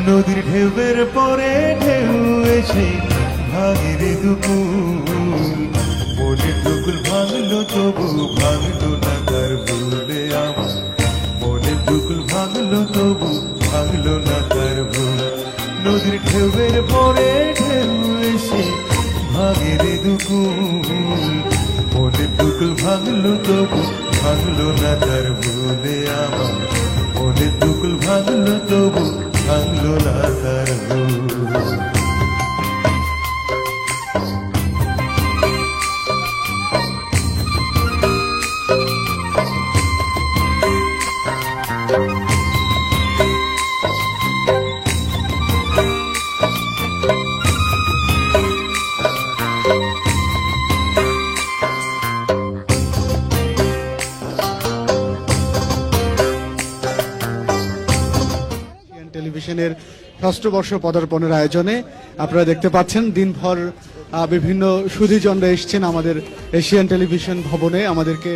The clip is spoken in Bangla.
নদীর ঢেউয়ের পরে ঢেউ এসে ভাঙে রে দুকুল, মনের দুকুল ভাঙলো তবু ভাঙলো না তার ভুলে আমার, মনের দুকুল ভাঙলো তবু ভাঙলো না তার ভুল। নদীর ঢেউয়ের পরে ঢেউ এসে ভাঙে রে দুকুল, মনের দুকুল ভাঙলো তবু ভাঙলো না তার ভুলে আমার, মনের দুকুল ভাঙলো তবু ভাঙলো না তার ভুল। টেলিভিশনের ষষ্ঠ বর্ষ পদার্পণের আয়োজনে আপনারা দেখতে পাচ্ছেন দিনভর বিভিন্ন সুধীজনরা এসছেন আমাদের এশিয়ান টেলিভিশন ভবনে আমাদেরকে